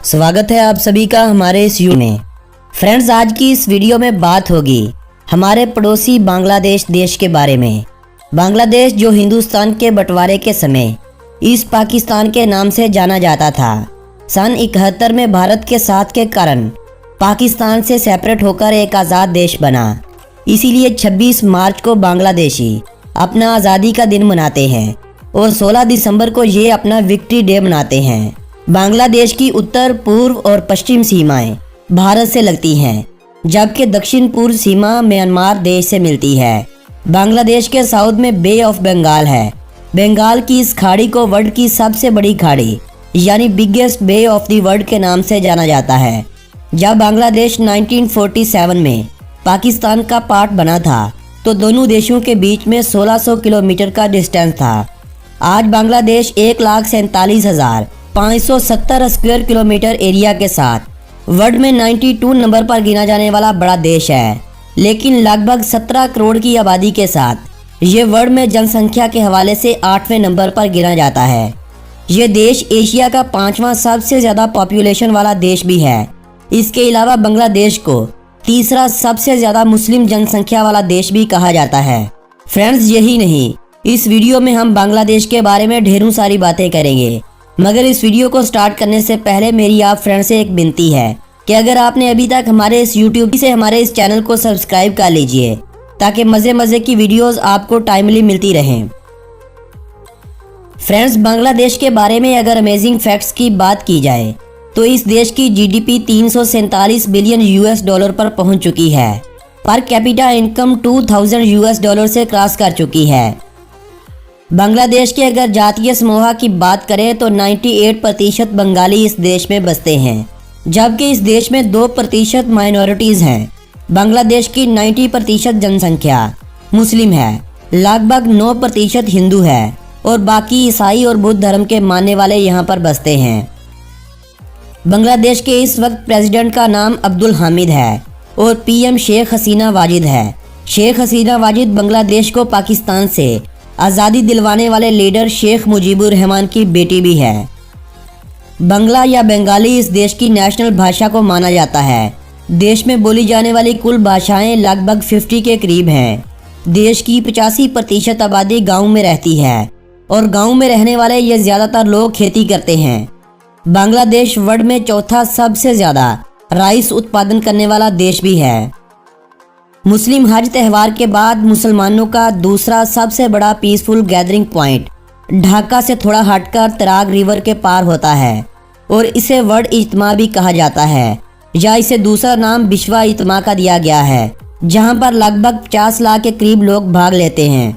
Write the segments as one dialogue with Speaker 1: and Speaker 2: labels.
Speaker 1: स्वागत है आप सभी का हमारे इस वीडियो में। फ्रेंड्स, आज की इस वीडियो में बात होगी हमारे पड़ोसी बांग्लादेश देश के बारे में। बांग्लादेश जो हिंदुस्तान के बंटवारे के समय ईस्ट पाकिस्तान के नाम से जाना जाता था, सन 71 में भारत के साथ के कारण पाकिस्तान से सेपरेट होकर एक आज़ाद देश बना। इसीलिए 26 मार्च को बांग्लादेशी अपना आज़ादी का दिन मनाते हैं और 16 दिसंबर को ये अपना विक्ट्री डे मनाते हैं। बांग्लादेश की उत्तर पूर्व और पश्चिम सीमाएं भारत से लगती हैं, जबकि दक्षिण पूर्व सीमा म्यांमार देश से मिलती है। बांग्लादेश के साउथ में बे ऑफ बंगाल है। बंगाल की इस खाड़ी को वर्ल्ड की सबसे बड़ी खाड़ी यानी biggest bay of the world के नाम से जाना जाता है। जब बांग्लादेश 1947 में पाकिस्तान का पार्ट बना था तो दोनों देशों के बीच में 1600 किलोमीटर का डिस्टेंस था। आज बांग्लादेश 1,47,570 स्क्वायर किलोमीटर एरिया के साथ वर्ल्ड में 92 नंबर पर गिना जाने वाला बड़ा देश है, लेकिन लगभग 17 करोड़ की आबादी के साथ ये वर्ल्ड में जनसंख्या के हवाले से 8वें नंबर पर गिना जाता है। ये देश एशिया का 5वां सबसे ज़्यादा पॉपुलेशन वाला देश भी है। इसके अलावा बांग्लादेश को तीसरा सबसे ज़्यादा मुस्लिम जनसंख्या वाला देश भी कहा जाता है। फ्रेंड्स, यही नहीं, इस वीडियो में हम बांग्लादेश के बारे में ढेरों सारी बातें करेंगे, मगर इस वीडियो को स्टार्ट करने से पहले मेरी आप फ्रेंड से एक विनती है कि अगर आपने अभी तक हमारे इस यूट्यूब से हमारे इस चैनल को सब्सक्राइब कर लीजिए ताकि मज़े की वीडियोस आपको टाइमली मिलती रहें। फ्रेंड्स, बांग्लादेश के बारे में अगर अमेजिंग फैक्ट्स की बात की जाए तो इस देश की जीडीपी 347 बिलियन यूएस डॉलर पर पहुंच चुकी है। Per capita income 2000 US dollar से क्रॉस कर चुकी है। बांग्लादेश के अगर जातीय समूह की बात करें तो 98% बंगाली इस देश में बसते हैं, जबकि इस देश में 2% माइनॉरिटीज़ हैं। बांग्लादेश की 90% जनसंख्या मुस्लिम है, लगभग 9% हिंदू है और बाकी ईसाई और बुद्ध धर्म के मानने वाले यहाँ पर बसते हैं। बांग्लादेश के इस वक्त प्रेसिडेंट का नाम अब्दुल हामिद है और पीएम शेख हसीना वाजिद है। शेख हसीना वाजिद बांग्लादेश को पाकिस्तान से आज़ादी दिलवाने वाले लीडर शेख मुजीबुर रहमान की बेटी भी है। बंगला या बंगाली इस देश की नेशनल भाषा को माना जाता है। देश में बोली जाने वाली कुल भाषाएं लगभग 50 के करीब हैं। देश की 85% आबादी गांव में रहती है और गांव में रहने वाले ये ज़्यादातर लोग खेती करते हैं। बांग्लादेश वर्ल्ड में चौथा सबसे ज़्यादा राइस उत्पादन करने वाला देश भी है। मुस्लिम हज त्यौहार के बाद मुसलमानों का दूसरा सबसे बड़ा पीसफुल गैदरिंग पॉइंट ढाका से थोड़ा हटकर तराग रिवर के पार होता है और इसे वर्ल्ड इज्तिमा भी कहा जाता है, या इसे दूसरा नाम विश्व इज्तिमा का दिया गया है, जहां पर लगभग 50 लाख के करीब लोग भाग लेते हैं।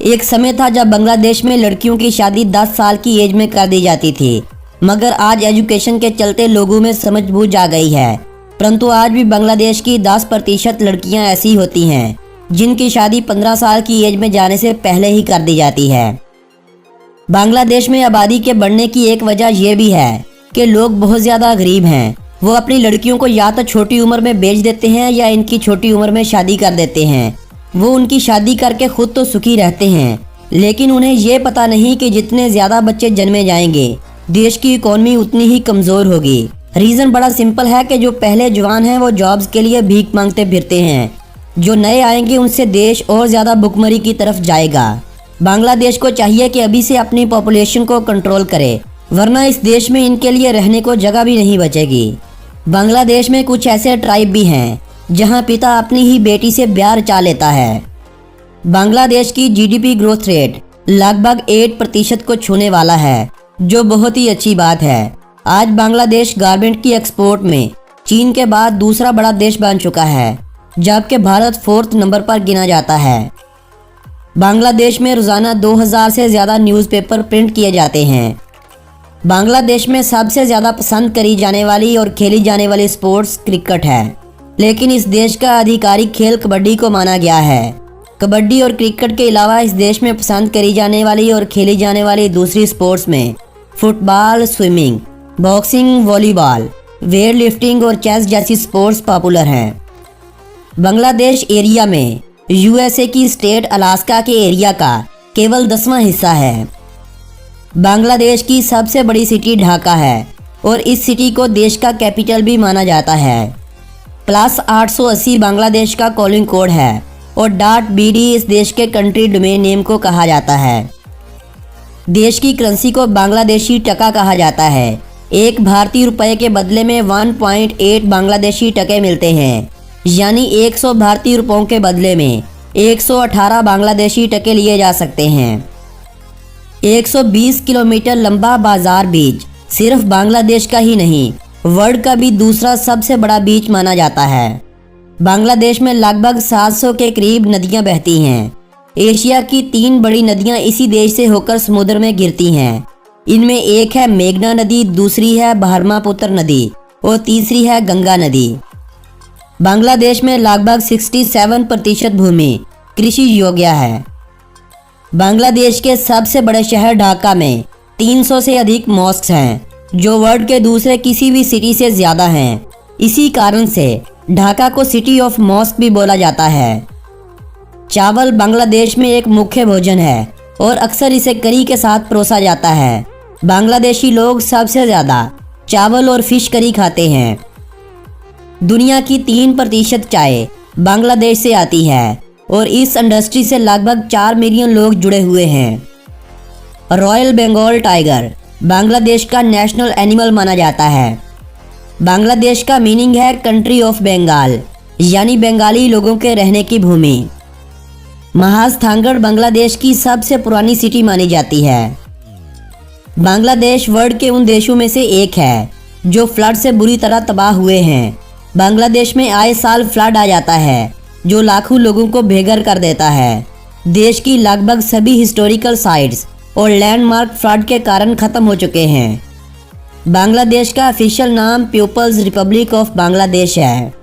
Speaker 1: एक समय था जब बांग्लादेश में लड़कियों की शादी 10 साल की एज में कर दी जाती थी, मगर आज एजुकेशन के चलते लोगों में समझ बूझ आ गई है। परंतु आज भी बांग्लादेश की 10% लड़कियां ऐसी होती हैं जिनकी शादी 15 साल की एज में जाने से पहले ही कर दी जाती है। बांग्लादेश में आबादी के बढ़ने की एक वजह यह भी है कि लोग बहुत ज़्यादा गरीब हैं। वो अपनी लड़कियों को या तो छोटी उम्र में बेच देते हैं या इनकी छोटी उम्र में शादी कर देते हैं। वो उनकी शादी करके खुद तो सुखी रहते हैं, लेकिन उन्हें ये पता नहीं कि जितने ज़्यादा बच्चे जन्मे जाएंगे देश की इकोनॉमी उतनी ही कमज़ोर होगी। रीज़न बड़ा सिंपल है कि जो पहले जवान हैं वो जॉब्स के लिए भीख मांगते फिरते हैं। जो नए आएंगे उनसे देश और ज़्यादा भुखमरी की तरफ जाएगा। बांग्लादेश को चाहिए कि अभी से अपनी पॉपुलेशन को कंट्रोल करे, वरना इस देश में इनके लिए रहने को जगह भी नहीं बचेगी। बांग्लादेश में कुछ ऐसे ट्राइब भी हैं जहां पिता अपनी ही बेटी से ब्याह रचा लेता है। बांग्लादेश की जीडीपी ग्रोथ रेट लगभग 8% को छूने वाला है, जो बहुत ही अच्छी बात है। आज बांग्लादेश गारमेंट की एक्सपोर्ट में चीन के बाद दूसरा बड़ा देश बन चुका है, जबकि भारत 4th नंबर पर गिना जाता है। बांग्लादेश में रोज़ाना 2000 से ज़्यादा न्यूज़पेपर प्रिंट किए जाते हैं। बांग्लादेश में सबसे ज़्यादा पसंद करी जाने वाली और खेली जाने वाली स्पोर्ट्स क्रिकेट है, लेकिन इस देश का आधिकारिक खेल कबड्डी को माना गया है। कबड्डी और क्रिकेट के अलावा इस देश में पसंद करी जाने वाली और खेली जाने वाली दूसरी स्पोर्ट्स में football, swimming, boxing, volleyball, weight lifting और चेस जैसी स्पोर्ट्स पॉपुलर हैं। बांग्लादेश एरिया में यूएसए की स्टेट अलास्का के एरिया का केवल 10वां हिस्सा है। बांग्लादेश की सबसे बड़ी सिटी ढाका है और इस सिटी को देश का कैपिटल भी माना जाता है। +880 बांग्लादेश का कॉलिंग कोड है और .bd इस देश के कंट्री डोमेन नेम को कहा जाता है। देश की करेंसी को बांग्लादेशी टका कहा जाता है। एक भारतीय रुपए के बदले में 1.8 बांग्लादेशी टके मिलते हैं, यानी 100 भारतीय रुपयों के बदले में 118 बांग्लादेशी टके लिए जा सकते हैं। 120 किलोमीटर लंबा बाजार बीच सिर्फ बांग्लादेश का ही नहीं, वर्ल्ड का भी दूसरा सबसे बड़ा बीच माना जाता है। बांग्लादेश में लगभग 700 के करीब नदियां बहती हैं। एशिया की 3 बड़ी नदियां इसी देश से होकर समुद्र में गिरती हैं। इनमें एक है मेघना नदी, दूसरी है ब्रह्मपुत्र नदी और तीसरी है गंगा नदी। बांग्लादेश में लगभग 67% भूमि कृषि योग्य है। बांग्लादेश के सबसे बड़े शहर ढाका में 300 से अधिक मॉस्क हैं, जो वर्ल्ड के दूसरे किसी भी सिटी से ज़्यादा हैं। इसी कारण से ढाका को सिटी ऑफ मॉस्क भी बोला जाता है। चावल बांग्लादेश में एक मुख्य भोजन है और अक्सर इसे करी के साथ परोसा जाता है। बांग्लादेशी लोग सबसे ज़्यादा चावल और फिश करी खाते हैं। दुनिया की 3% चाय बांग्लादेश से आती है और इस इंडस्ट्री से लगभग 4 मिलियन लोग जुड़े हुए हैं। रॉयल बंगाल टाइगर बांग्लादेश का नेशनल एनिमल माना जाता है। बांग्लादेश का मीनिंग है कंट्री ऑफ बंगाल, यानी बंगाली लोगों के रहने की भूमि। महास्थानगढ़ बांग्लादेश की सबसे पुरानी सिटी मानी जाती है। बांग्लादेश वर्ल्ड के उन देशों में से एक है जो फ्लड से बुरी तरह तबाह हुए हैं। बांग्लादेश में आए साल फ्लड आ जाता है जो लाखों लोगों को बेघर कर देता है। देश की लगभग सभी हिस्टोरिकल साइट्स और लैंडमार्क फ्लड के कारण खत्म हो चुके हैं। बांग्लादेश का ऑफिशियल नाम पीपल्स रिपब्लिक ऑफ बांग्लादेश है।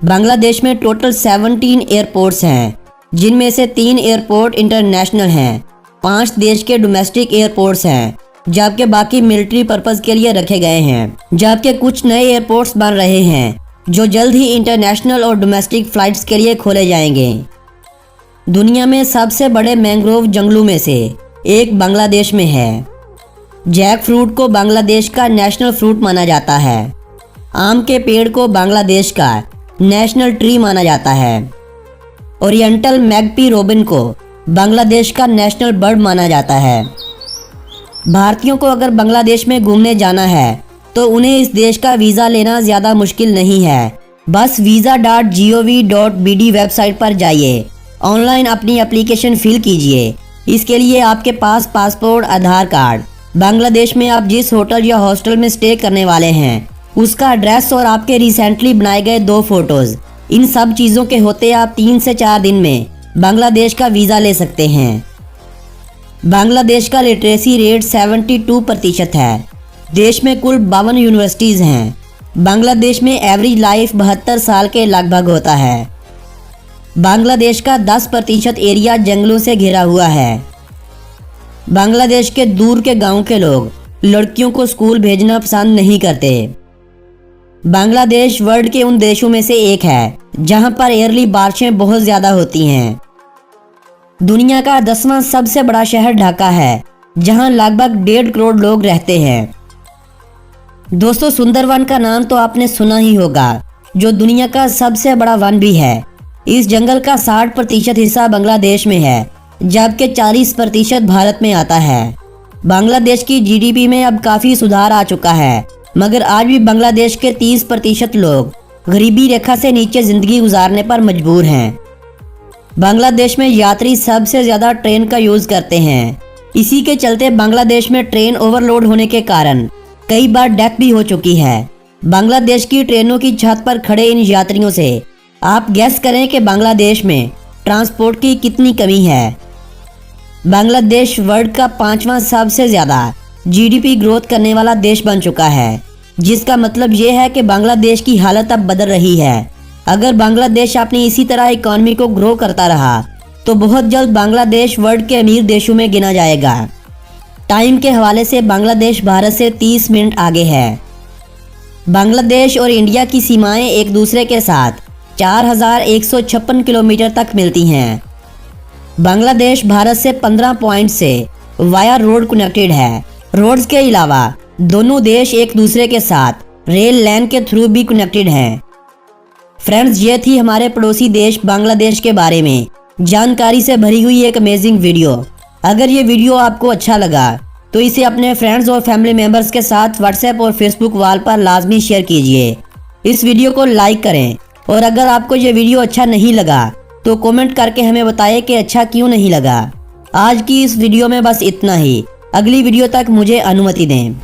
Speaker 1: बांग्लादेश में टोटल 17 एयरपोर्ट्स हैं, जिनमें से 3 एयरपोर्ट इंटरनेशनल हैं, 5 देश के डोमेस्टिक एयरपोर्ट्स हैं, जबकि बाकी मिलिट्री पर्पस के लिए रखे गए हैं। जबकि कुछ नए एयरपोर्ट्स बन रहे हैं जो जल्द ही इंटरनेशनल और डोमेस्टिक फ्लाइट्स के लिए खोले जाएंगे। दुनिया में सबसे बड़े मैंग्रोव जंगलों में से एक बांग्लादेश में है। जैक फ्रूट को बांग्लादेश का नेशनल फ्रूट माना जाता है। आम के पेड़ को बांग्लादेश का नेशनल ट्री माना जाता है। ओरिएंटल मैगपी रोबिन को बांग्लादेश का नेशनल बर्ड माना जाता है। भारतीयों को अगर बांग्लादेश में घूमने जाना है तो उन्हें इस देश का वीज़ा लेना ज़्यादा मुश्किल नहीं है। बस visa.gov.bd वेबसाइट पर जाइए, ऑनलाइन अपनी एप्लीकेशन फिल कीजिए। इसके लिए आपके पास पासपोर्ट, आधार कार्ड, बांग्लादेश में आप जिस होटल या हॉस्टल में स्टे करने वाले हैं उसका एड्रेस और आपके रिसेंटली बनाए गए 2 फोटोज़, इन सब चीज़ों के होते आप 3 से 4 दिन में बांग्लादेश का वीज़ा ले सकते हैं। बांग्लादेश का लिटरेसी रेट 72% है। देश में कुल 52 यूनिवर्सिटीज़ हैं। बांग्लादेश में एवरेज लाइफ 72 साल के लगभग होता है। बांग्लादेश का 10% एरिया जंगलों से घिरा हुआ है। बांग्लादेश के दूर के गांव के लोग लड़कियों को स्कूल भेजना पसंद नहीं करते। बांग्लादेश वर्ल्ड के उन देशों में से एक है जहां पर ईयरली बारिशें बहुत ज़्यादा होती हैं। दुनिया का 10वां सबसे बड़ा शहर ढाका है, जहां लगभग 1.5 करोड़ लोग रहते हैं। दोस्तों, सुंदरवन का नाम तो आपने सुना ही होगा, जो दुनिया का सबसे बड़ा वन भी है। इस जंगल का 60% हिस्सा बांग्लादेश में है, जबकि 40% भारत में आता है। बांग्लादेश की जीडीपी में अब काफ़ी सुधार आ चुका है, मगर आज भी बांग्लादेश के 30% लोग गरीबी रेखा से नीचे ज़िंदगी गुजारने पर मजबूर हैं। बांग्लादेश में यात्री सबसे ज़्यादा ट्रेन का यूज़ करते हैं। इसी के चलते बांग्लादेश में ट्रेन ओवरलोड होने के कारण कई बार डेथ भी हो चुकी है। बांग्लादेश की ट्रेनों की छत पर खड़े इन यात्रियों से आप गैस करें कि बांग्लादेश में ट्रांसपोर्ट की कितनी कमी है। बांग्लादेश वर्ल्ड का 5वां सबसे ज़्यादा जीडीपी ग्रोथ करने वाला देश बन चुका है, जिसका मतलब ये है कि बांग्लादेश की हालत अब बदल रही है। अगर बांग्लादेश अपनी इसी तरह इकॉनमी को ग्रो करता रहा तो बहुत जल्द बांग्लादेश वर्ल्ड के अमीर देशों में गिना जाएगा। टाइम के हवाले से बांग्लादेश भारत से 30 मिनट आगे है। बांग्लादेश और इंडिया की सीमाएं एक दूसरे के साथ 4156 किलोमीटर तक मिलती हैं। बांग्लादेश भारत से 15 पॉइंट से वाया रोड कनेक्टेड है। रोड्स के अलावा दोनों देश एक दूसरे के साथ रेल लाइन के थ्रू भी कनेक्टेड हैं। फ्रेंड्स, ये थी हमारे पड़ोसी देश बांग्लादेश के बारे में जानकारी से भरी हुई एक अमेजिंग वीडियो। अगर ये वीडियो आपको अच्छा लगा तो इसे अपने फ्रेंड्स और फैमिली मेंबर्स के साथ व्हाट्सएप और फेसबुक वॉल पर लाजमी शेयर कीजिए। इस वीडियो को लाइक करें और अगर आपको ये वीडियो अच्छा नहीं लगा तो कमेंट करके हमें बताएं कि अच्छा क्यों नहीं लगा। आज की इस वीडियो में बस इतना ही। अगली वीडियो तक मुझे अनुमति दें।